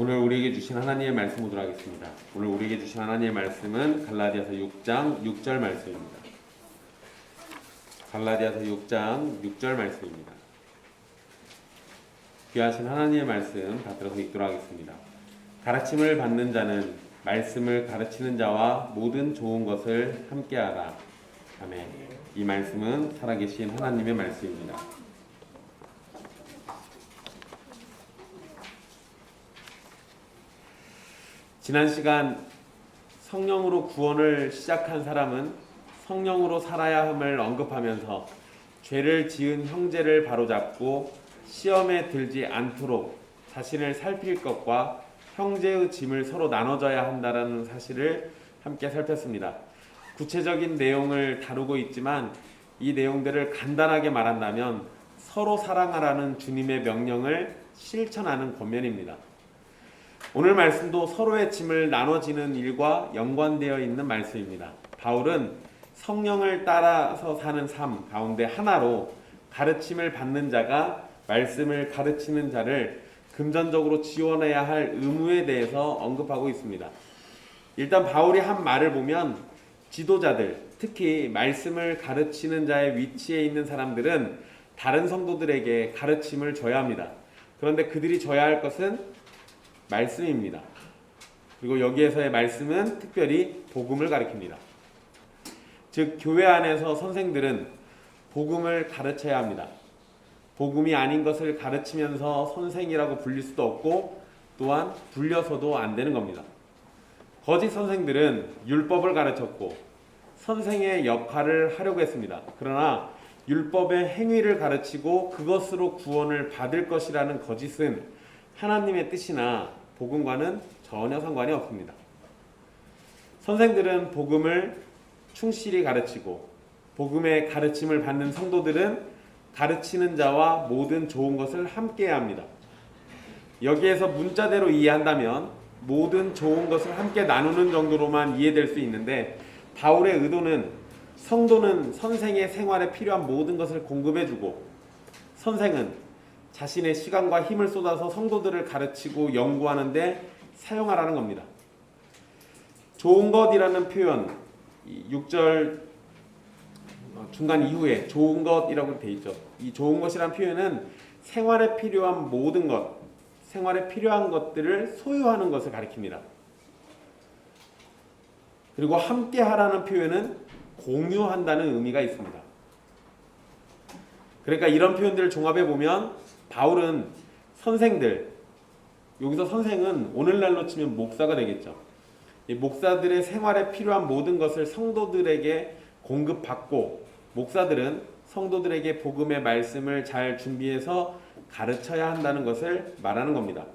오늘 우리에게 주신 하나님의 말씀 보도록 하겠습니다. 오늘 우리에게 주신 하나님의 말씀은 갈라디아서 6장 6절 말씀입니다. 갈라디아서 6장 6절 말씀입니다. 귀하신 하나님의 말씀 받들어서 읽도록 하겠습니다. 가르침을 받는 자는 말씀을 가르치는 자와 모든 좋은 것을 함께하라. 아멘. 이 말씀은 살아계신 하나님의 말씀입니다. 지난 시간 성령으로 구원을 시작한 사람은 성령으로 살아야 함을 언급하면서 죄를 지은 형제를 바로잡고 시험에 들지 않도록 자신을 살필 것과 형제의 짐을 서로 나눠져야 한다는 사실을 함께 살폈습니다. 구체적인 내용을 다루고 있지만 이 내용들을 간단하게 말한다면 서로 사랑하라는 주님의 명령을 실천하는 권면입니다. 오늘 말씀도 서로의 짐을 나눠지는 일과 연관되어 있는 말씀입니다. 바울은 성령을 따라서 사는 삶 가운데 하나로 가르침을 받는 자가 말씀을 가르치는 자를 금전적으로 지원해야 할 의무에 대해서 언급하고 있습니다. 일단 바울이 한 말을 보면 지도자들, 특히 말씀을 가르치는 자의 위치에 있는 사람들은 다른 성도들에게 가르침을 줘야 합니다. 그런데 그들이 줘야 할 것은 말씀입니다. 그리고 여기에서의 말씀은 특별히 복음을 가리킵니다. 즉 교회 안에서 선생들은 복음을 가르쳐야 합니다. 복음이 아닌 것을 가르치면서 선생이라고 불릴 수도 없고 또한 불려서도 안 되는 겁니다. 거짓 선생들은 율법을 가르쳤고 선생의 역할을 하려고 했습니다. 그러나 율법의 행위를 가르치고 그것으로 구원을 받을 것이라는 거짓은 하나님의 뜻이나 복음과는 전혀 상관이 없습니다. 선생들은 복음을 충실히 가르치고 복음의 가르침을 받는 성도들은 가르치는 자와 모든 좋은 것을 함께해야 합니다. 여기에서 문자대로 이해한다면 모든 좋은 것을 함께 나누는 정도로만 이해될 수 있는데 바울의 의도는 성도는 선생의 생활에 필요한 모든 것을 공급해주고 선생은 자신의 시간과 힘을 쏟아서 성도들을 가르치고 연구하는 데 사용하라는 겁니다. 좋은 것이라는 표현 6절 중간 이후에 좋은 것이라고 되어 있죠. 이 좋은 것이라는 표현은 생활에 필요한 모든 것, 생활에 필요한 것들을 소유하는 것을 가리킵니다. 그리고 함께 하라는 표현은 공유한다는 의미가 있습니다. 그러니까 이런 표현들을 종합해 보면 바울은 선생들, 여기서 선생은 오늘날로 치면 목사가 되겠죠. 이 목사들의 생활에 필요한 모든 것을 성도들에게 공급받고 목사들은 성도들에게 복음의 말씀을 잘 준비해서 가르쳐야 한다는 것을 말하는 겁니다.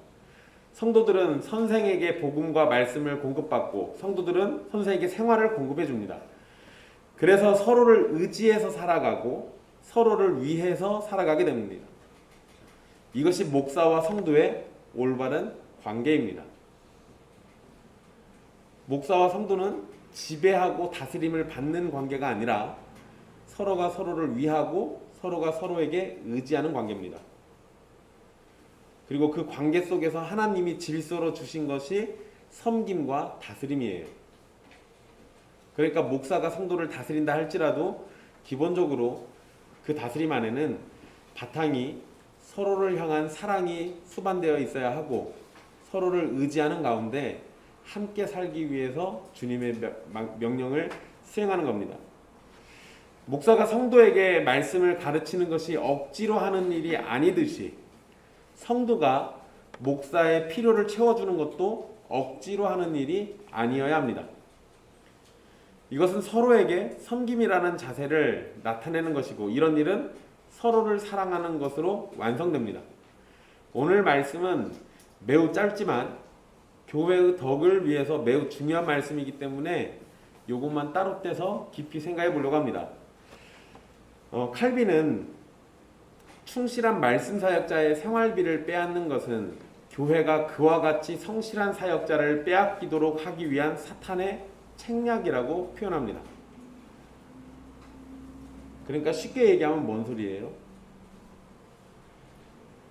성도들은 선생에게 복음과 말씀을 공급받고 성도들은 선생에게 생활을 공급해 줍니다. 그래서 서로를 의지해서 살아가고 서로를 위해서 살아가게 됩니다. 이것이 목사와 성도의 올바른 관계입니다. 목사와 성도는 지배하고 다스림을 받는 관계가 아니라 서로가 서로를 위하고 서로가 서로에게 의지하는 관계입니다. 그리고 그 관계 속에서 하나님이 질서로 주신 것이 섬김과 다스림이에요. 그러니까 목사가 성도를 다스린다 할지라도 기본적으로 그 다스림 안에는 바탕이 서로를 향한 사랑이 수반되어 있어야 하고 서로를 의지하는 가운데 함께 살기 위해서 주님의 명령을 수행하는 겁니다. 목사가 성도에게 말씀을 가르치는 것이 억지로 하는 일이 아니듯이 성도가 목사의 필요를 채워주는 것도 억지로 하는 일이 아니어야 합니다. 이것은 서로에게 섬김이라는 자세를 나타내는 것이고 이런 일은 서로를 사랑하는 것으로 완성됩니다. 오늘 말씀은 매우 짧지만 교회의 덕을 위해서 매우 중요한 말씀이기 때문에 이것만 따로 떼서 깊이 생각해 보려고 합니다. 칼빈은 충실한 말씀 사역자의 생활비를 빼앗는 것은 교회가 그와 같이 성실한 사역자를 빼앗기도록 하기 위한 사탄의 책략이라고 표현합니다. 그러니까 쉽게 얘기하면 뭔 소리예요?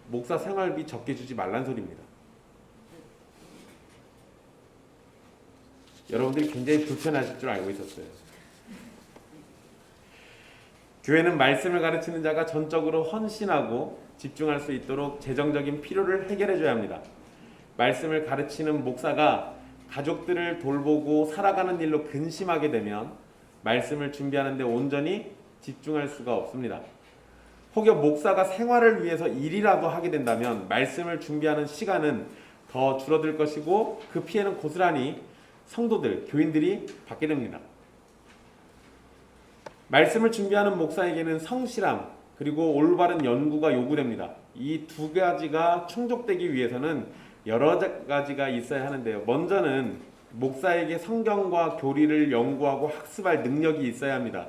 목사 생활비 적게 주지 말란 소리입니다. 여러분들이 굉장히 불편하실 줄 알고 있었어요. 교회는 말씀을 가르치는 자가 전적으로 헌신하고 집중할 수 있도록 재정적인 필요를 해결해 줘야 합니다. 말씀을 가르치는 목사가 가족들을 돌보고 살아가는 일로 근심하게 되면 말씀을 준비하는 데 온전히 집중할 수가 없습니다. 혹여 목사가 생활을 위해서 일이라도 하게 된다면 말씀을 준비하는 시간은 더 줄어들 것이고 그 피해는 고스란히 성도들, 교인들이 받게 됩니다. 말씀을 준비하는 목사에게는 성실함 그리고 올바른 연구가 요구됩니다. 이 두 가지가 충족되기 위해서는 여러 가지가 있어야 하는데요. 먼저는 목사에게 성경과 교리를 연구하고 학습할 능력이 있어야 합니다.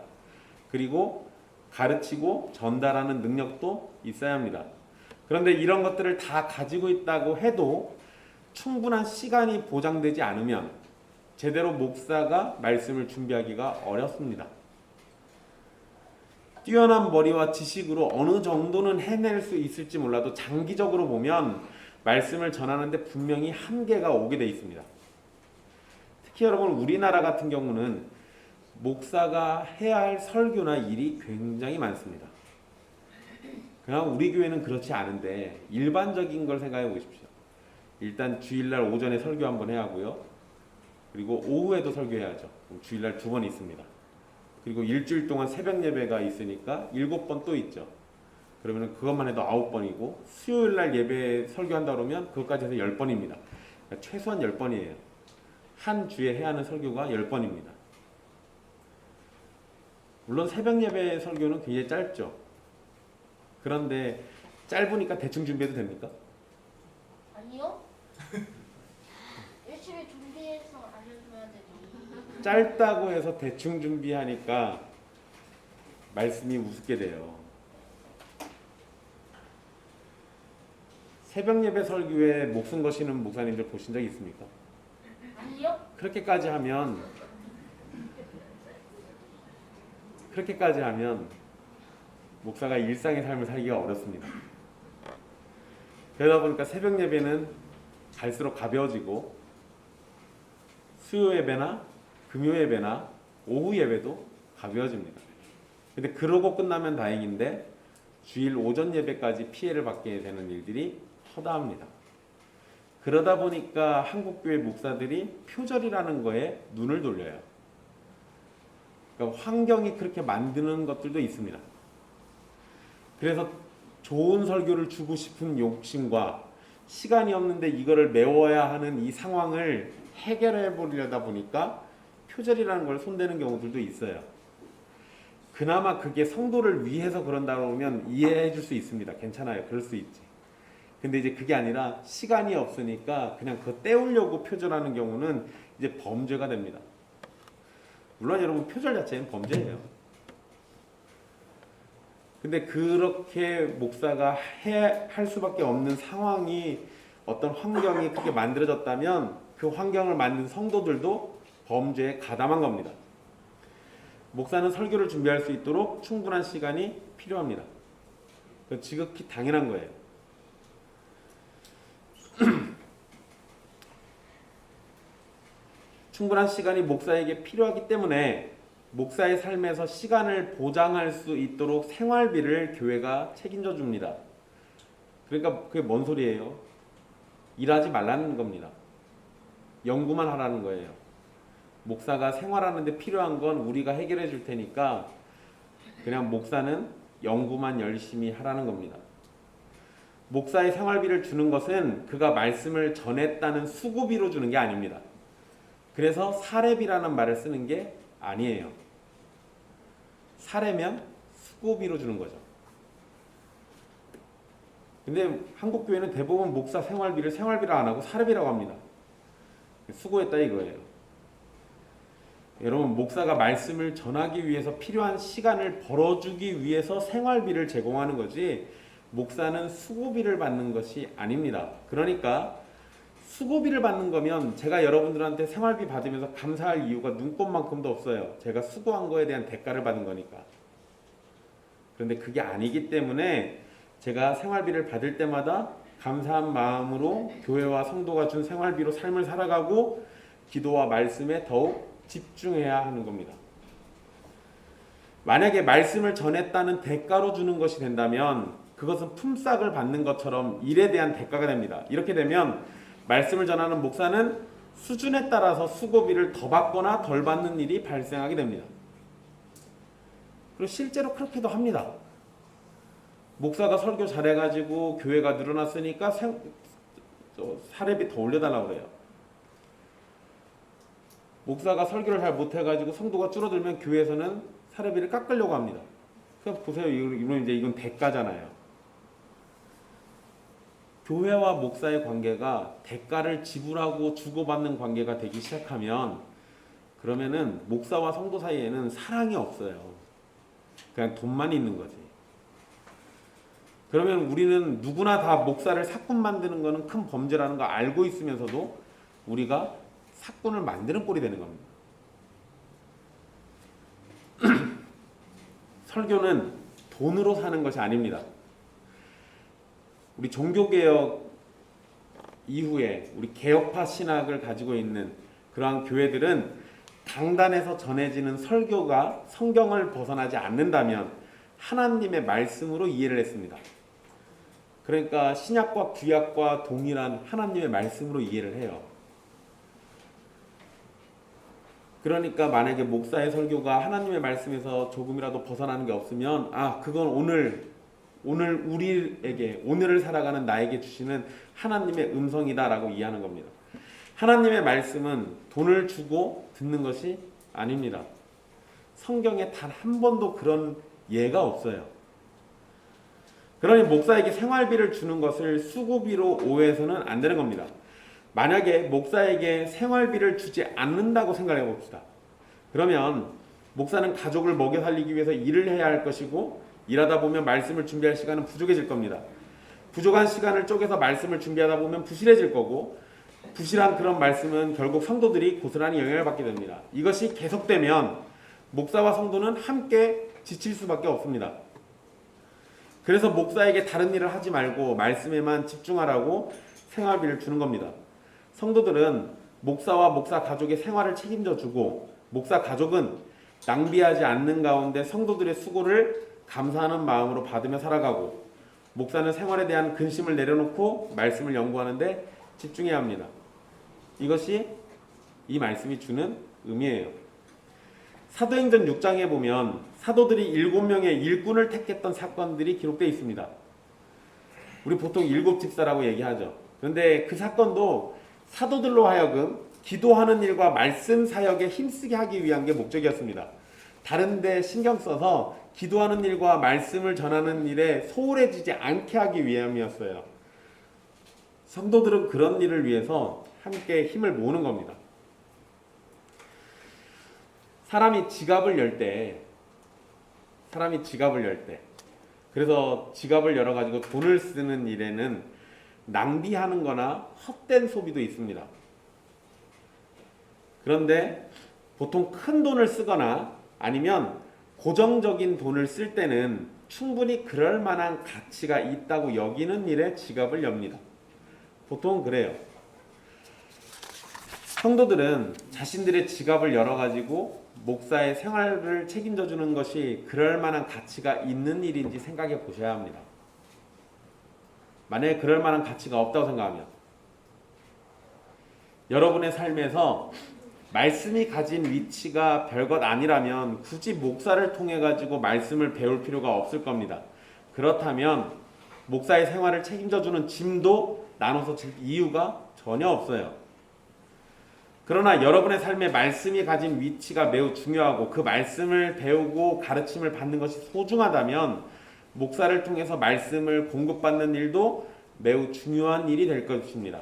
그리고 가르치고 전달하는 능력도 있어야 합니다. 그런데 이런 것들을 다 가지고 있다고 해도 충분한 시간이 보장되지 않으면 제대로 목사가 말씀을 준비하기가 어렵습니다. 뛰어난 머리와 지식으로 어느 정도는 해낼 수 있을지 몰라도 장기적으로 보면 말씀을 전하는데 분명히 한계가 오게 돼 있습니다. 특히 여러분 우리나라 같은 경우는 목사가 해야 할 설교나 일이 굉장히 많습니다. 그러나 우리 교회는 그렇지 않은데 일반적인 걸 생각해 보십시오. 일단 주일날 오전에 설교 한번 해야 하고요. 그리고 오후에도 설교해야죠. 주일날 2번 있습니다. 그리고 일주일 동안 새벽 예배가 있으니까 7번 또 있죠. 그러면 그것만 해도 9번이고 수요일날 예배 설교한다 그러면 그것까지 해서 10번입니다. 그러니까 최소한 10번이에요. 한 주에 해야 하는 설교가 10번입니다. 물론 새벽 예배 설교는 굉장히 짧죠. 그런데 짧으니까 대충 준비해도 됩니까? 아니요. 열심히 준비해서 알려줘야 되죠. 짧다고 해서 대충 준비하니까 말씀이 우습게 돼요. 새벽 예배 설교에 목숨 거시는 목사님들 보신 적 있습니까? 아니요. 그렇게까지 하면 목사가 일상의 삶을 살기가 어렵습니다. 그러다 보니까 새벽 예배는 갈수록 가벼워지고 수요 예배나 금요 예배나 오후 예배도 가벼워집니다. 근데 그러고 끝나면 다행인데 주일 오전 예배까지 피해를 받게 되는 일들이 허다합니다. 그러다 보니까 한국교회 목사들이 표절이라는 거에 눈을 돌려요. 그러니까 환경이 그렇게 만드는 것들도 있습니다. 그래서 좋은 설교를 주고 싶은 욕심과 시간이 없는데 이거를 메워야 하는 이 상황을 해결해 보려다 보니까 표절이라는 걸 손대는 경우들도 있어요. 그나마 그게 성도를 위해서 그런다고 하면 이해해 줄 수 있습니다. 괜찮아요. 그럴 수 있지. 근데 이제 그게 아니라 시간이 없으니까 그냥 그거 때우려고 표절하는 경우는 이제 범죄가 됩니다. 물론 여러분 표절 자체는 범죄예요. 근데 그렇게 목사가 할 수밖에 없는 상황이 어떤 환경이 그렇게 만들어졌다면 그 환경을 만든 성도들도 범죄에 가담한 겁니다. 목사는 설교를 준비할 수 있도록 충분한 시간이 필요합니다. 그건 지극히 당연한 거예요. 충분한 시간이 목사에게 필요하기 때문에 목사의 삶에서 시간을 보장할 수 있도록 생활비를 교회가 책임져 줍니다. 그러니까 그게 뭔 소리예요? 일하지 말라는 겁니다. 연구만 하라는 거예요. 목사가 생활하는데 필요한 건 우리가 해결해 줄 테니까 그냥 목사는 연구만 열심히 하라는 겁니다. 목사의 생활비를 주는 것은 그가 말씀을 전했다는 수고비로 주는 게 아닙니다. 그래서 사례비라는 말을 쓰는 게 아니에요. 사례면 수고비로 주는 거죠. 근데 한국 교회는 대부분 목사 생활비를 생활비로 안 하고 사례비라고 합니다. 수고했다 이거예요. 여러분 목사가 말씀을 전하기 위해서 필요한 시간을 벌어주기 위해서 생활비를 제공하는 거지 목사는 수고비를 받는 것이 아닙니다. 그러니까 수고비를 받는 거면 제가 여러분들한테 생활비 받으면서 감사할 이유가 눈꼽만큼도 없어요. 제가 수고한 거에 대한 대가를 받은 거니까. 그런데 그게 아니기 때문에 제가 생활비를 받을 때마다 감사한 마음으로 교회와 성도가 준 생활비로 삶을 살아가고 기도와 말씀에 더욱 집중해야 하는 겁니다. 만약에 말씀을 전했다는 대가로 주는 것이 된다면 그것은 품삯을 받는 것처럼 일에 대한 대가가 됩니다. 이렇게 되면 말씀을 전하는 목사는 수준에 따라서 수고비를 더 받거나 덜 받는 일이 발생하게 됩니다. 그리고 실제로 그렇게도 합니다. 목사가 설교 잘해가지고 교회가 늘어났으니까 사례비 더 올려달라고 그래요. 목사가 설교를 잘 못해가지고 성도가 줄어들면 교회에서는 사례비를 깎으려고 합니다. 그래서 보세요. 이건 대가잖아요. 교회와 목사의 관계가 대가를 지불하고 주고받는 관계가 되기 시작하면 그러면은 목사와 성도 사이에는 사랑이 없어요. 그냥 돈만 있는 거지. 그러면 우리는 누구나 다 목사를 사꾼 만드는 거는 큰 범죄라는 거 알고 있으면서도 우리가 사꾼을 만드는 꼴이 되는 겁니다. 설교는 돈으로 사는 것이 아닙니다. 우리 종교개혁 이후에 우리 개혁파 신학을 가지고 있는 그러한 교회들은 강단에서 전해지는 설교가 성경을 벗어나지 않는다면 하나님의 말씀으로 이해를 했습니다. 그러니까 신약과 구약과 동일한 하나님의 말씀으로 이해를 해요. 그러니까 만약에 목사의 설교가 하나님의 말씀에서 조금이라도 벗어나는 게 없으면 그건 오늘 우리에게 오늘을 살아가는 나에게 주시는 하나님의 음성이다라고 이해하는 겁니다. 하나님의 말씀은 돈을 주고 듣는 것이 아닙니다. 성경에 단 한 번도 그런 예가 없어요. 그러니 목사에게 생활비를 주는 것을 수고비로 오해해서는 안 되는 겁니다. 만약에 목사에게 생활비를 주지 않는다고 생각해 봅시다. 그러면 목사는 가족을 먹여 살리기 위해서 일을 해야 할 것이고 일하다 보면 말씀을 준비할 시간은 부족해질 겁니다. 부족한 시간을 쪼개서 말씀을 준비하다 보면 부실해질 거고 부실한 그런 말씀은 결국 성도들이 고스란히 영향을 받게 됩니다. 이것이 계속되면 목사와 성도는 함께 지칠 수밖에 없습니다. 그래서 목사에게 다른 일을 하지 말고 말씀에만 집중하라고 생활비를 주는 겁니다. 성도들은 목사와 목사 가족의 생활을 책임져 주고 목사 가족은 낭비하지 않는 가운데 성도들의 수고를 감사하는 마음으로 받으며 살아가고 목사는 생활에 대한 근심을 내려놓고 말씀을 연구하는데 집중해야 합니다. 이것이 이 말씀이 주는 의미예요. 사도행전 6장에 보면 사도들이 7명의 일꾼을 택했던 사건들이 기록되어 있습니다. 우리 보통 7집사라고 얘기하죠. 그런데 그 사건도 사도들로 하여금 기도하는 일과 말씀 사역에 힘쓰게 하기 위한 게 목적이었습니다. 다른 데 신경 써서 기도하는 일과 말씀을 전하는 일에 소홀해지지 않게 하기 위함이었어요. 성도들은 그런 일을 위해서 함께 힘을 모으는 겁니다. 사람이 지갑을 열 때 그래서 지갑을 열어가지고 돈을 쓰는 일에는 낭비하는 거나 헛된 소비도 있습니다. 그런데 보통 큰 돈을 쓰거나 아니면 고정적인 돈을 쓸 때는 충분히 그럴 만한 가치가 있다고 여기는 일에 지갑을 엽니다. 보통 그래요. 성도들은 자신들의 지갑을 열어가지고 목사의 생활을 책임져 주는 것이 그럴 만한 가치가 있는 일인지 생각해 보셔야 합니다. 만약에 그럴 만한 가치가 없다고 생각하면 여러분의 삶에서 말씀이 가진 위치가 별것 아니라면 굳이 목사를 통해 가지고 말씀을 배울 필요가 없을 겁니다. 그렇다면 목사의 생활을 책임져 주는 짐도 나눠서 질 이유가 전혀 없어요. 그러나 여러분의 삶에 말씀이 가진 위치가 매우 중요하고 그 말씀을 배우고 가르침을 받는 것이 소중하다면 목사를 통해서 말씀을 공급받는 일도 매우 중요한 일이 될 것입니다.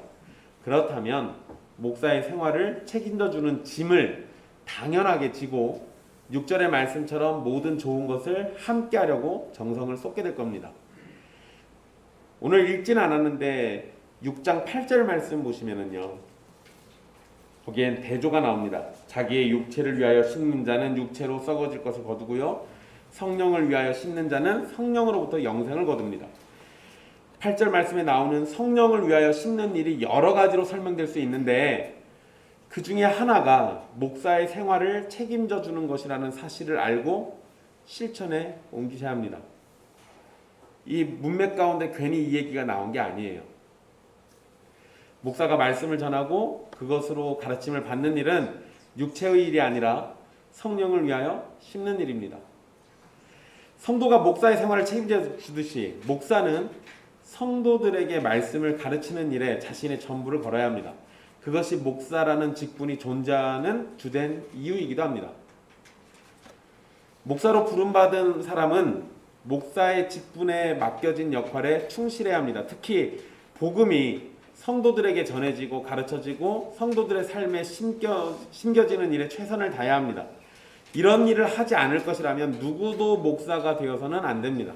그렇다면 목사의 생활을 책임져 주는 짐을 당연하게 지고 6절의 말씀처럼 모든 좋은 것을 함께 하려고 정성을 쏟게 될 겁니다. 오늘 읽진 않았는데 6장 8절 말씀 보시면은요. 거기엔 대조가 나옵니다. 자기의 육체를 위하여 심는 자는 육체로 썩어질 것을 거두고요. 성령을 위하여 심는 자는 성령으로부터 영생을 거둡니다. 8절 말씀에 나오는 성령을 위하여 심는 일이 여러 가지로 설명될 수 있는데 그 중에 하나가 목사의 생활을 책임져 주는 것이라는 사실을 알고 실천에 옮기셔야 합니다. 이 문맥 가운데 괜히 이 얘기가 나온 게 아니에요. 목사가 말씀을 전하고 그것으로 가르침을 받는 일은 육체의 일이 아니라 성령을 위하여 심는 일입니다. 성도가 목사의 생활을 책임져 주듯이 목사는 성도들에게 말씀을 가르치는 일에 자신의 전부를 걸어야 합니다. 그것이 목사라는 직분이 존재하는 주된 이유이기도 합니다. 목사로 부름받은 사람은 목사의 직분에 맡겨진 역할에 충실해야 합니다. 특히 복음이 성도들에게 전해지고 가르쳐지고 성도들의 삶에 심겨지는 일에 최선을 다해야 합니다. 이런 일을 하지 않을 것이라면 누구도 목사가 되어서는 안 됩니다.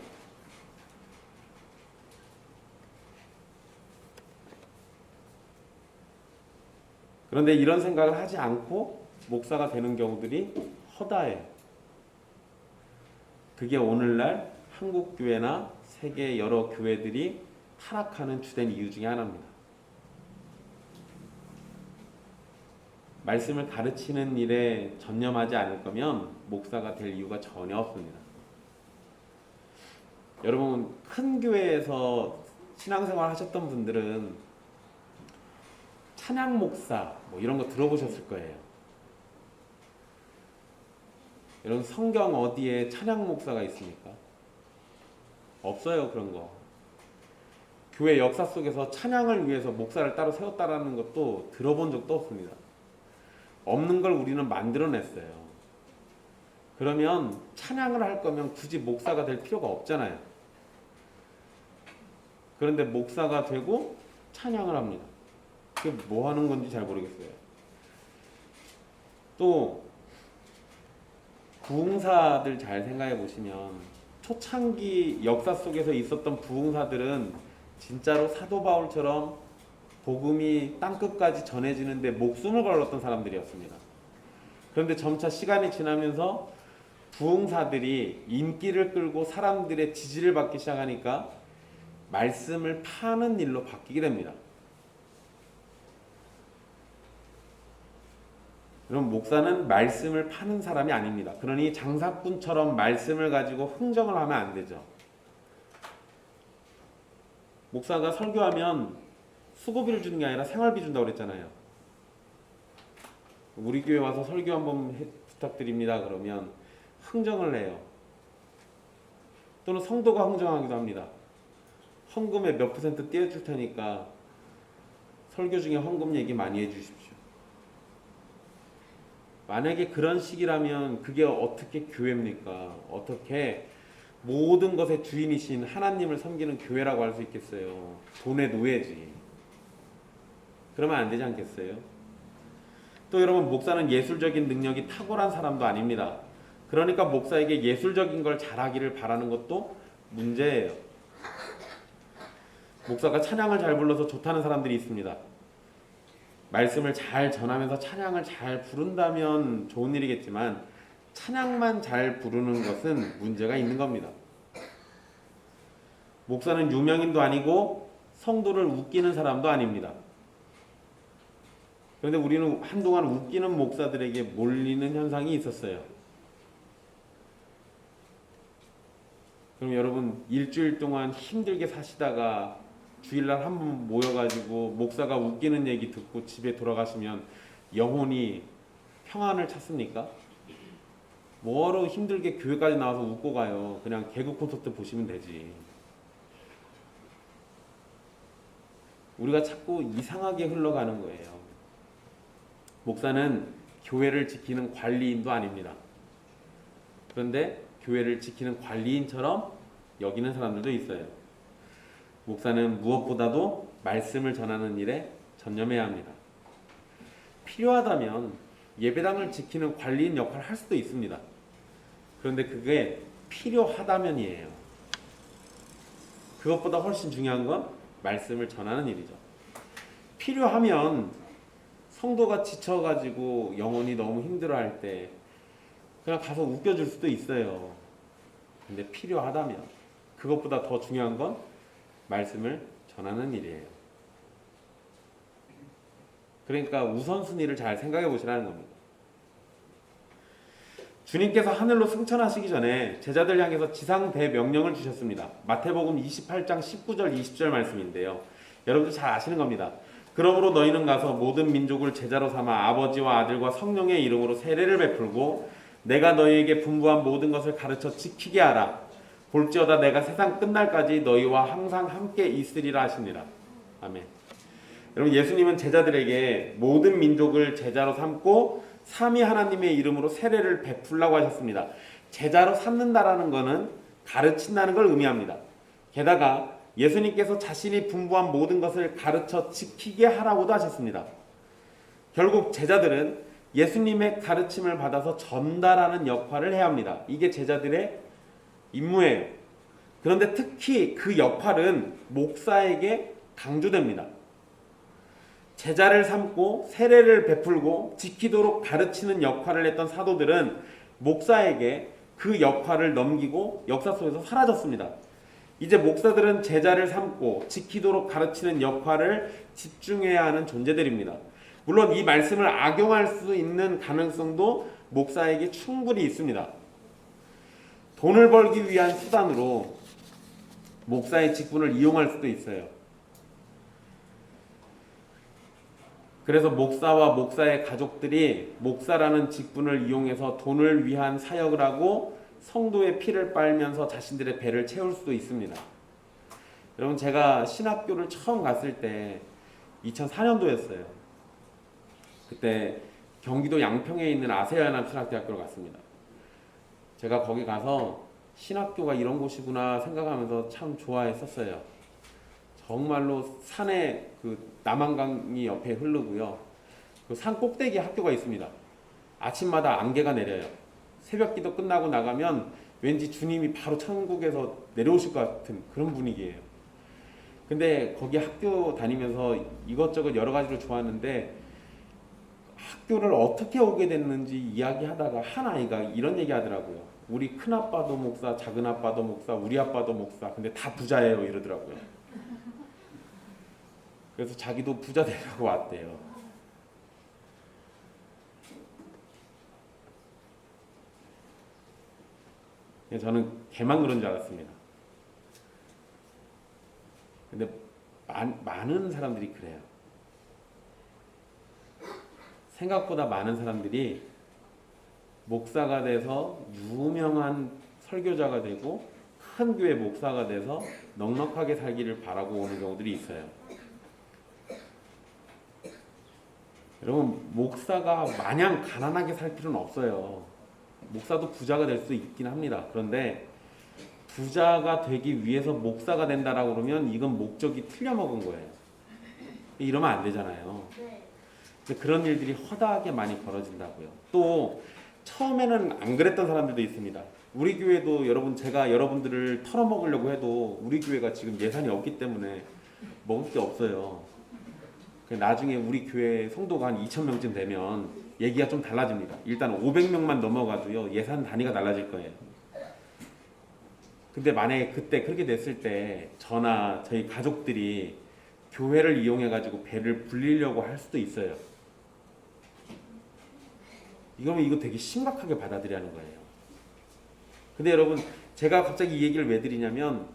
그런데 이런 생각을 하지 않고 목사가 되는 경우들이 허다해요. 그게 오늘날 한국 교회나 세계 여러 교회들이 타락하는 주된 이유 중에 하나입니다. 말씀을 가르치는 일에 전념하지 않을 거면 목사가 될 이유가 전혀 없습니다. 여러분, 큰 교회에서 신앙생활 하셨던 분들은 찬양 목사 뭐 이런 거 들어보셨을 거예요. 여러분, 성경 어디에 찬양 목사가 있습니까? 없어요, 그런 거. 교회 역사 속에서 찬양을 위해서 목사를 따로 세웠다라는 것도 들어본 적도 없습니다. 없는 걸 우리는 만들어냈어요. 그러면 찬양을 할 거면 굳이 목사가 될 필요가 없잖아요. 그런데 목사가 되고 찬양을 합니다. 그게 뭐 하는 건지 잘 모르겠어요. 또 부흥사들 잘 생각해 보시면 초창기 역사 속에서 있었던 부흥사들은 진짜로 사도 바울처럼 복음이 땅끝까지 전해지는데 목숨을 걸었던 사람들이었습니다. 그런데 점차 시간이 지나면서 부흥사들이 인기를 끌고 사람들의 지지를 받기 시작하니까 말씀을 파는 일로 바뀌게 됩니다. 그럼 목사는 말씀을 파는 사람이 아닙니다. 그러니 장사꾼처럼 말씀을 가지고 흥정을 하면 안 되죠. 목사가 설교하면 수고비를 주는 게 아니라 생활비 준다고 그랬잖아요. 우리 교회 와서 설교 한번 부탁드립니다. 그러면 흥정을 해요. 또는 성도가 흥정하기도 합니다. 헌금에 몇 % 떼어줄 테니까 설교 중에 헌금 얘기 많이 해주십시오. 만약에 그런 식이라면 그게 어떻게 교회입니까? 어떻게 모든 것의 주인이신 하나님을 섬기는 교회라고 할 수 있겠어요? 돈의 노예지. 그러면 안 되지 않겠어요? 또 여러분, 목사는 예술적인 능력이 탁월한 사람도 아닙니다. 그러니까 목사에게 예술적인 걸 잘하기를 바라는 것도 문제예요. 목사가 찬양을 잘 불러서 좋다는 사람들이 있습니다. 말씀을 잘 전하면서 찬양을 잘 부른다면 좋은 일이겠지만 찬양만 잘 부르는 것은 문제가 있는 겁니다. 목사는 유명인도 아니고 성도를 웃기는 사람도 아닙니다. 그런데 우리는 한동안 웃기는 목사들에게 몰리는 현상이 있었어요. 그럼 여러분, 일주일 동안 힘들게 사시다가 주일날 한 번 모여가지고 목사가 웃기는 얘기 듣고 집에 돌아가시면 영혼이 평안을 찾습니까? 뭐하러 힘들게 교회까지 나와서 웃고 가요. 그냥 개그 콘서트 보시면 되지. 우리가 자꾸 이상하게 흘러가는 거예요. 목사는 교회를 지키는 관리인도 아닙니다. 그런데 교회를 지키는 관리인처럼 여기는 사람들도 있어요. 목사는 무엇보다도 말씀을 전하는 일에 전념해야 합니다. 필요하다면 예배당을 지키는 관리인 역할을 할 수도 있습니다. 그런데 그게 필요하다면이에요. 그것보다 훨씬 중요한 건 말씀을 전하는 일이죠. 필요하면 성도가 지쳐가지고 영혼이 너무 힘들어할 때 그냥 가서 웃겨줄 수도 있어요. 근데 필요하다면 그것보다 더 중요한 건 말씀을 전하는 일이에요. 그러니까 우선순위를 잘 생각해 보시라는 겁니다. 주님께서 하늘로 승천하시기 전에 제자들 향해서 지상 대명령을 주셨습니다. 마태복음 28장 19절 20절 말씀인데요. 여러분들 잘 아시는 겁니다. 그러므로 너희는 가서 모든 민족을 제자로 삼아 아버지와 아들과 성령의 이름으로 세례를 베풀고 내가 너희에게 분부한 모든 것을 가르쳐 지키게 하라. 볼지어다 내가 세상 끝날까지 너희와 항상 함께 있으리라 하시니라. 아멘. 여러분, 예수님은 제자들에게 모든 민족을 제자로 삼고 삼위 하나님의 이름으로 세례를 베풀라고 하셨습니다. 제자로 삼는다라는 것은 가르친다는 걸 의미합니다. 게다가 예수님께서 자신이 분부한 모든 것을 가르쳐 지키게 하라고도 하셨습니다. 결국 제자들은 예수님의 가르침을 받아서 전달하는 역할을 해야 합니다. 이게 제자들의 임무예요. 그런데 특히 그 역할은 목사에게 강조됩니다. 제자를 삼고 세례를 베풀고 지키도록 가르치는 역할을 했던 사도들은 목사에게 그 역할을 넘기고 역사 속에서 사라졌습니다. 이제 목사들은 제자를 삼고 지키도록 가르치는 역할을 집중해야 하는 존재들입니다. 물론 이 말씀을 악용할 수 있는 가능성도 목사에게 충분히 있습니다. 돈을 벌기 위한 수단으로 목사의 직분을 이용할 수도 있어요. 그래서 목사와 목사의 가족들이 목사라는 직분을 이용해서 돈을 위한 사역을 하고 성도의 피를 빨면서 자신들의 배를 채울 수도 있습니다. 여러분, 제가 신학교를 처음 갔을 때 2004년도였어요. 그때 경기도 양평에 있는 아세아연합 신학대학교를 갔습니다. 제가 거기 가서 신학교가 이런 곳이구나 생각하면서 참 좋아했었어요. 정말로 산에 그 남한강이 옆에 흐르고요. 그 산 꼭대기에 학교가 있습니다. 아침마다 안개가 내려요. 새벽기도 끝나고 나가면 왠지 주님이 바로 천국에서 내려오실 것 같은 그런 분위기예요. 근데 거기 학교 다니면서 이것저것 여러 가지로 좋았는데 학교를 어떻게 오게 됐는지 이야기하다가 한 아이가 이런 얘기 하더라고요. 우리 큰아빠도 목사, 작은아빠도 목사, 우리 아빠도 목사, 근데 다 부자예요 이러더라고요. 그래서 자기도 부자 되려고 왔대요. 저는 걔만 그런 줄 알았습니다. 근데 많은 사람들이 그래요. 생각보다 많은 사람들이 목사가 돼서 유명한 설교자가 되고 큰 교회 목사가 돼서 넉넉하게 살기를 바라고 오는 경우들이 있어요. 여러분, 목사가 마냥 가난하게 살 필요는 없어요. 목사도 부자가 될 수 있긴 합니다. 그런데 부자가 되기 위해서 목사가 된다라고 그러면 이건 목적이 틀려먹은 거예요. 이러면 안 되잖아요. 그런 일들이 허다하게 많이 벌어진다고요. 또 처음에는 안 그랬던 사람들도 있습니다. 우리 교회도 여러분, 제가 여러분들을 털어먹으려고 해도 우리 교회가 지금 예산이 없기 때문에 먹을 게 없어요. 나중에 우리 교회 성도가 한 2,000명쯤 되면 얘기가 좀 달라집니다. 일단 500명만 넘어가도요, 예산 단위가 달라질 거예요. 근데 만약에 그때 그렇게 됐을 때 저나 저희 가족들이 교회를 이용해 가지고 배를 불리려고 할 수도 있어요. 이거 되게 심각하게 받아들여야 하는 거예요. 근데 여러분, 제가 갑자기 이 얘기를 왜 드리냐면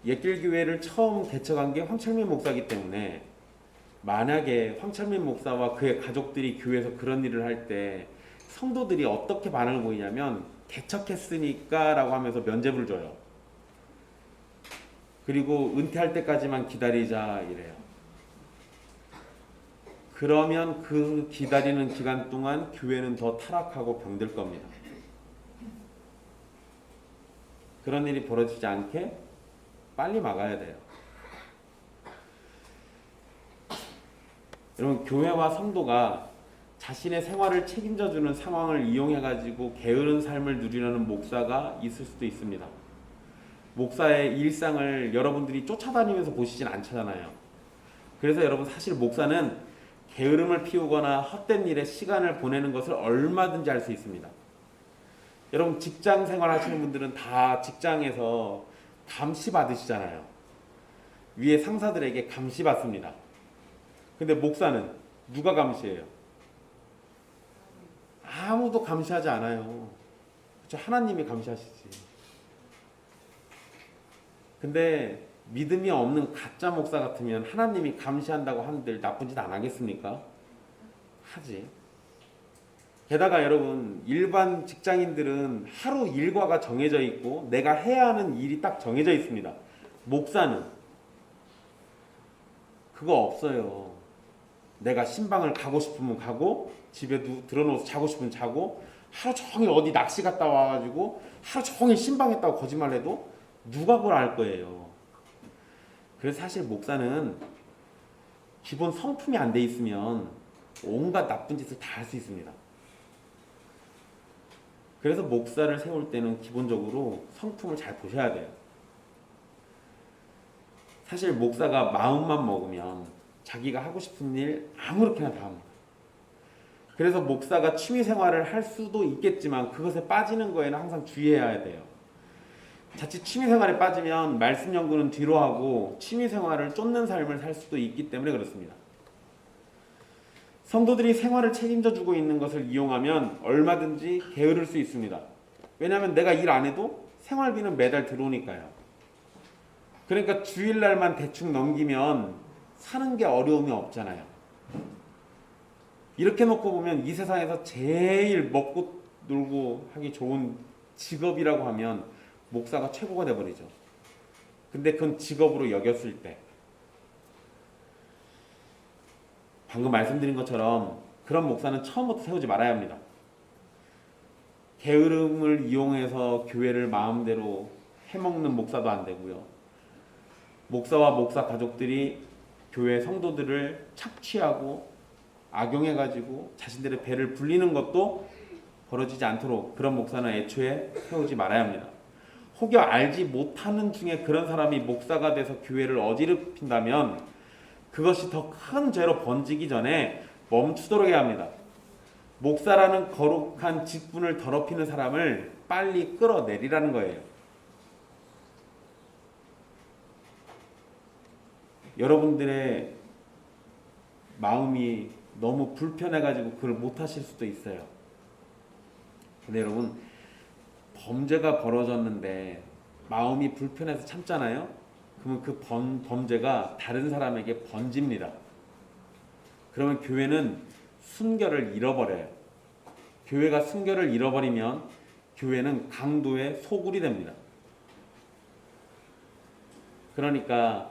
옛길교회를 처음 개척한 게 황철민 목사이기 때문에 만약에 황철민 목사와 그의 가족들이 교회에서 그런 일을 할 때 성도들이 어떻게 반응을 보이냐면 개척했으니까 라고 하면서 면죄부를 줘요. 그리고 은퇴할 때까지만 기다리자 이래요. 그러면 그 기다리는 기간 동안 교회는 더 타락하고 병들 겁니다. 그런 일이 벌어지지 않게 빨리 막아야 돼요. 여러분, 교회와 성도가 자신의 생활을 책임져주는 상황을 이용해가지고 게으른 삶을 누리려는 목사가 있을 수도 있습니다. 목사의 일상을 여러분들이 쫓아다니면서 보시진 않잖아요. 그래서 여러분, 사실 목사는 게으름을 피우거나 헛된 일에 시간을 보내는 것을 얼마든지 할 수 있습니다. 여러분, 직장 생활 하시는 분들은 다 직장에서 감시 받으시잖아요. 위에 상사들에게 감시 받습니다. 근데 목사는 누가 감시해요? 아무도 감시하지 않아요. 그렇죠? 하나님이 감시하시지. 근데 믿음이 없는 가짜 목사 같으면 하나님이 감시한다고 한들 나쁜 짓 안 하겠습니까? 하지. 게다가 여러분, 일반 직장인들은 하루 일과가 정해져 있고 내가 해야 하는 일이 딱 정해져 있습니다. 목사는 그거 없어요. 내가 신방을 가고 싶으면 가고 집에 들어놓아서 자고 싶으면 자고 하루 종일 어디 낚시 갔다 와가지고 하루 종일 신방했다고 거짓말해도 누가 그걸 알 거예요. 그래서 사실 목사는 기본 성품이 안 돼 있으면 온갖 나쁜 짓을 다 할 수 있습니다. 그래서 목사를 세울 때는 기본적으로 성품을 잘 보셔야 돼요. 사실 목사가 마음만 먹으면 자기가 하고 싶은 일 아무렇게나 다 합니다. 그래서 목사가 취미 생활을 할 수도 있겠지만 그것에 빠지는 거에는 항상 주의해야 돼요. 자칫 취미 생활에 빠지면 말씀 연구는 뒤로 하고 취미 생활을 쫓는 삶을 살 수도 있기 때문에 그렇습니다. 성도들이 생활을 책임져 주고 있는 것을 이용하면 얼마든지 게으를 수 있습니다. 왜냐하면 내가 일 안 해도 생활비는 매달 들어오니까요. 그러니까 주일날만 대충 넘기면 사는 게 어려움이 없잖아요. 이렇게 놓고 보면 이 세상에서 제일 먹고 놀고 하기 좋은 직업이라고 하면 목사가 최고가 돼버리죠. 근데 그건 직업으로 여겼을 때 방금 말씀드린 것처럼 그런 목사는 처음부터 세우지 말아야 합니다. 게으름을 이용해서 교회를 마음대로 해먹는 목사도 안 되고요. 목사와 목사 가족들이 교회 성도들을 착취하고 악용해가지고 자신들의 배를 불리는 것도 벌어지지 않도록 그런 목사는 애초에 세우지 말아야 합니다. 혹여 알지 못하는 중에 그런 사람이 목사가 돼서 교회를 어지럽힌다면 그것이 더 큰 죄로 번지기 전에 멈추도록 해야 합니다. 목사라는 거룩한 직분을 더럽히는 사람을 빨리 끌어내리라는 거예요. 여러분들의 마음이 너무 불편해가지고 그걸 못하실 수도 있어요. 근데 여러분, 범죄가 벌어졌는데 마음이 불편해서 참잖아요. 그러면 그 범죄가 다른 사람에게 번집니다. 그러면 교회는 순결을 잃어버려요. 교회가 순결을 잃어버리면 교회는 강도의 소굴이 됩니다. 그러니까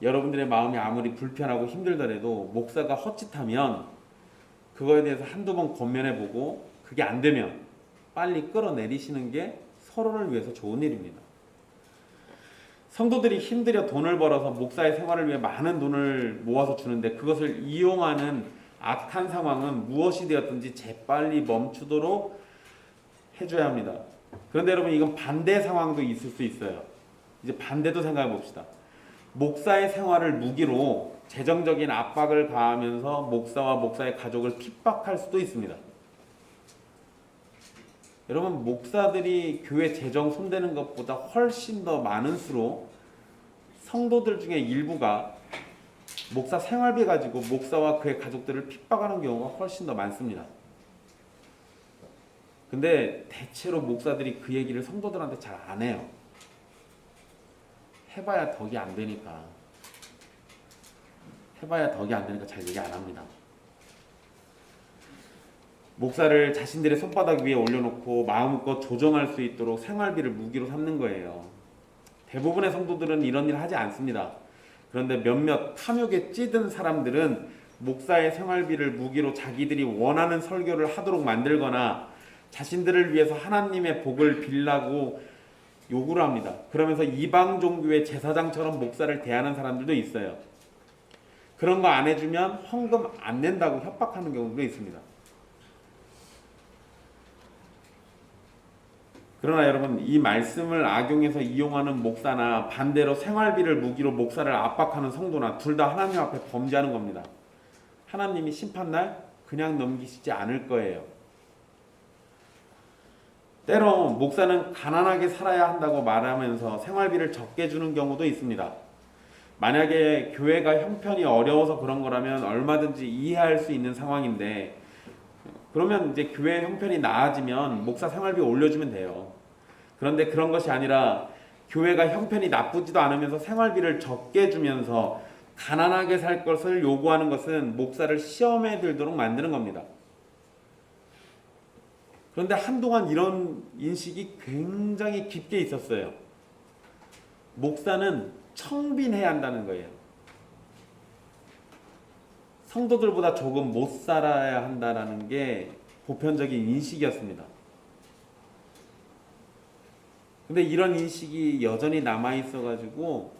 여러분들의 마음이 아무리 불편하고 힘들더라도 목사가 헛짓하면 그거에 대해서 한두 번 권면해보고 그게 안 되면 빨리 끌어내리시는 게 서로를 위해서 좋은 일입니다. 성도들이 힘들여 돈을 벌어서 목사의 생활을 위해 많은 돈을 모아서 주는데 그것을 이용하는 악한 상황은 무엇이 되었든지 재빨리 멈추도록 해줘야 합니다. 그런데 여러분, 이건 반대 상황도 있을 수 있어요. 이제 반대도 생각해 봅시다. 목사의 생활을 무기로 재정적인 압박을 가하면서 목사와 목사의 가족을 핍박할 수도 있습니다. 여러분, 목사들이 교회 재정 손대는 것보다 훨씬 더 많은 수로 성도들 중에 일부가 목사 생활비 가지고 목사와 그의 가족들을 핍박하는 경우가 훨씬 더 많습니다. 근데 대체로 목사들이 그 얘기를 성도들한테 잘 안 해요. 해봐야 덕이 안 되니까. 잘 얘기 안 합니다. 목사를 자신들의 손바닥 위에 올려놓고 마음껏 조정할 수 있도록 생활비를 무기로 삼는 거예요. 대부분의 성도들은 이런 일을 하지 않습니다. 그런데 몇몇 탐욕에 찌든 사람들은 목사의 생활비를 무기로 자기들이 원하는 설교를 하도록 만들거나 자신들을 위해서 하나님의 복을 빌라고 요구를 합니다. 그러면서 이방 종교의 제사장처럼 목사를 대하는 사람들도 있어요. 그런 거 안 해주면 헌금 안 낸다고 협박하는 경우도 있습니다. 그러나 여러분, 이 말씀을 악용해서 이용하는 목사나 반대로 생활비를 무기로 목사를 압박하는 성도나 둘 다 하나님 앞에 범죄하는 겁니다. 하나님이 심판날 그냥 넘기시지 않을 거예요. 때로 목사는 가난하게 살아야 한다고 말하면서 생활비를 적게 주는 경우도 있습니다. 만약에 교회가 형편이 어려워서 그런 거라면 얼마든지 이해할 수 있는 상황인데, 그러면 이제 교회 형편이 나아지면 목사 생활비 올려주면 돼요. 그런데 그런 것이 아니라 교회가 형편이 나쁘지도 않으면서 생활비를 적게 주면서 가난하게 살 것을 요구하는 것은 목사를 시험에 들도록 만드는 겁니다. 그런데 한동안 이런 인식이 굉장히 깊게 있었어요. 목사는 청빈해야 한다는 거예요. 성도들보다 조금 못 살아야 한다는 게 보편적인 인식이었습니다. 근데 이런 인식이 여전히 남아있어가지고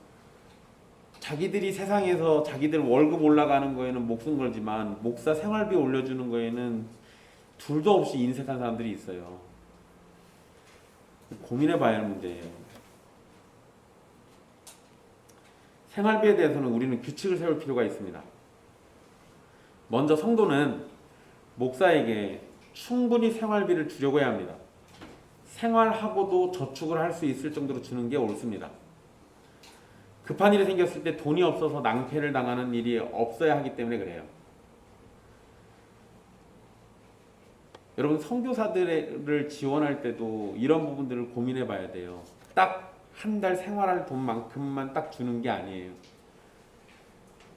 자기들이 세상에서 자기들 월급 올라가는 거에는 목숨 걸지만 목사 생활비 올려주는 거에는 둘도 없이 인색한 사람들이 있어요. 고민해봐야 할 문제예요. 생활비에 대해서는 우리는 규칙을 세울 필요가 있습니다. 먼저 성도는 목사에게 충분히 생활비를 주려고 해야 합니다. 생활하고도 저축을 할 수 있을 정도로 주는 게 옳습니다. 급한 일이 생겼을 때 돈이 없어서 낭패를 당하는 일이 없어야 하기 때문에 그래요. 여러분, 선교사들을 지원할 때도 이런 부분들을 고민해 봐야 돼요. 딱 한 달 생활할 돈만큼만 딱 주는 게 아니에요.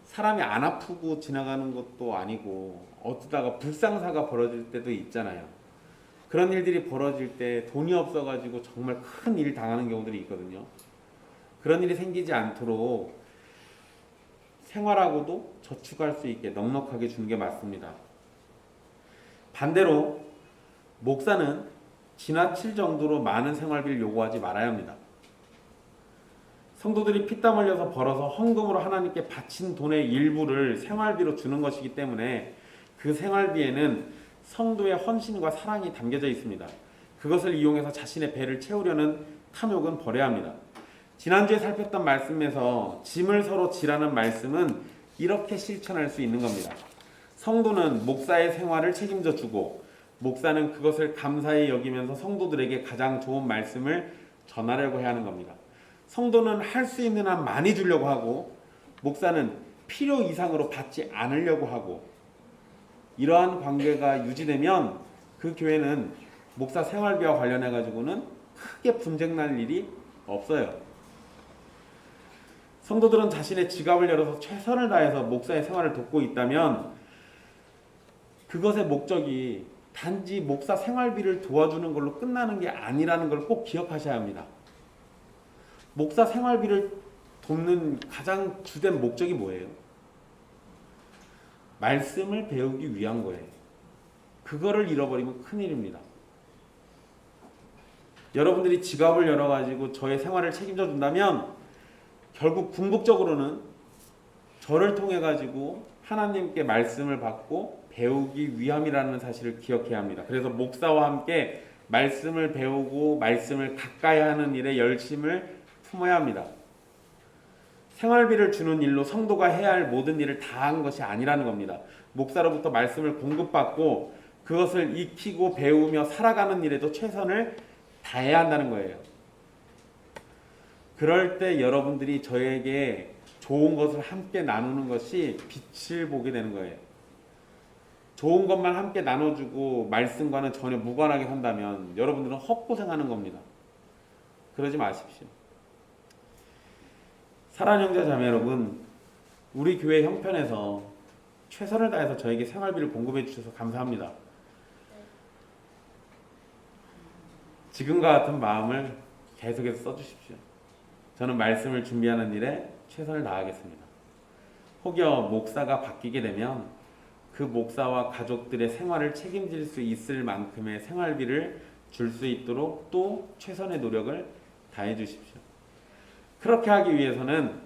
사람이 안 아프고 지나가는 것도 아니고 어쩌다가 불상사가 벌어질 때도 있잖아요. 그런 일들이 벌어질 때 돈이 없어가지고 정말 큰 일 당하는 경우들이 있거든요. 그런 일이 생기지 않도록 생활하고도 저축할 수 있게 넉넉하게 주는 게 맞습니다. 반대로 목사는 지나칠 정도로 많은 생활비를 요구하지 말아야 합니다. 성도들이 피땀 흘려서 벌어서 헌금으로 하나님께 바친 돈의 일부를 생활비로 주는 것이기 때문에 그 생활비에는 성도의 헌신과 사랑이 담겨져 있습니다. 그것을 이용해서 자신의 배를 채우려는 탐욕은 버려야 합니다. 지난주에 살폈던 말씀에서 짐을 서로 지라는 말씀은 이렇게 실천할 수 있는 겁니다. 성도는 목사의 생활을 책임져 주고 목사는 그것을 감사히 여기면서 성도들에게 가장 좋은 말씀을 전하려고 해야 하는 겁니다. 성도는 할 수 있는 한 많이 주려고 하고 목사는 필요 이상으로 받지 않으려고 하고, 이러한 관계가 유지되면 그 교회는 목사 생활비와 관련해 가지고는 크게 분쟁 날 일이 없어요. 성도들은 자신의 지갑을 열어서 최선을 다해서 목사의 생활을 돕고 있다면 그것의 목적이 단지 목사 생활비를 도와주는 걸로 끝나는 게 아니라는 걸 꼭 기억하셔야 합니다. 목사 생활비를 돕는 가장 주된 목적이 뭐예요? 말씀을 배우기 위한 거예요. 그거를 잃어버리면 큰일입니다. 여러분들이 지갑을 열어가지고 저의 생활을 책임져 준다면 결국 궁극적으로는 저를 통해 가지고 하나님께 말씀을 받고 배우기 위함이라는 사실을 기억해야 합니다. 그래서 목사와 함께 말씀을 배우고 말씀을 가까이 하는 일에 열심을 품어야 합니다. 생활비를 주는 일로 성도가 해야 할 모든 일을 다 한 것이 아니라는 겁니다. 목사로부터 말씀을 공급받고 그것을 익히고 배우며 살아가는 일에도 최선을 다해야 한다는 거예요. 그럴 때 여러분들이 저에게 좋은 것을 함께 나누는 것이 빛을 보게 되는 거예요. 좋은 것만 함께 나눠주고 말씀과는 전혀 무관하게 산다면 여러분들은 헛고생하는 겁니다. 그러지 마십시오. 사랑하는 형제 자매 여러분, 우리 교회 형편에서 최선을 다해서 저에게 생활비를 공급해 주셔서 감사합니다. 지금과 같은 마음을 계속해서 써주십시오. 저는 말씀을 준비하는 일에 최선을 다하겠습니다. 혹여 목사가 바뀌게 되면 그 목사와 가족들의 생활을 책임질 수 있을 만큼의 생활비를 줄 수 있도록 또 최선의 노력을 다해 주십시오. 그렇게 하기 위해서는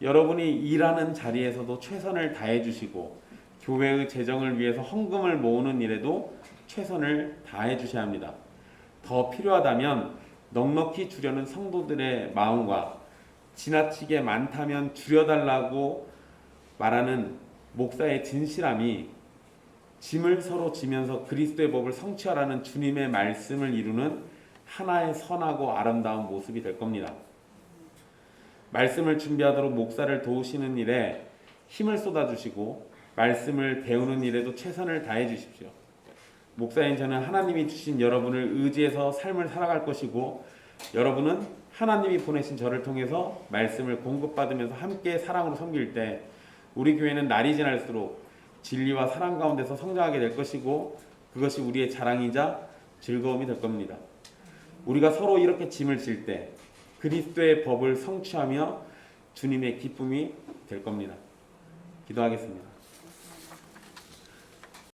여러분이 일하는 자리에서도 최선을 다해 주시고 교회의 재정을 위해서 헌금을 모으는 일에도 최선을 다해 주셔야 합니다. 더 필요하다면 넉넉히 주려는 성도들의 마음과 지나치게 많다면 줄여달라고 말하는 목사의 진실함이 짐을 서로 지면서 그리스도의 법을 성취하라는 주님의 말씀을 이루는 하나의 선하고 아름다운 모습이 될 겁니다. 말씀을 준비하도록 목사를 도우시는 일에 힘을 쏟아주시고 말씀을 배우는 일에도 최선을 다해 주십시오. 목사인 저는 하나님이 주신 여러분을 의지해서 삶을 살아갈 것이고 여러분은 하나님이 보내신 저를 통해서 말씀을 공급받으면서 함께 사랑으로 섬길 때 우리 교회는 날이 지날수록 진리와 사랑 가운데서 성장하게 될 것이고 그것이 우리의 자랑이자 즐거움이 될 겁니다. 우리가 서로 이렇게 짐을 질 때 그리스도의 법을 성취하며 주님의 기쁨이 될 겁니다. 기도하겠습니다.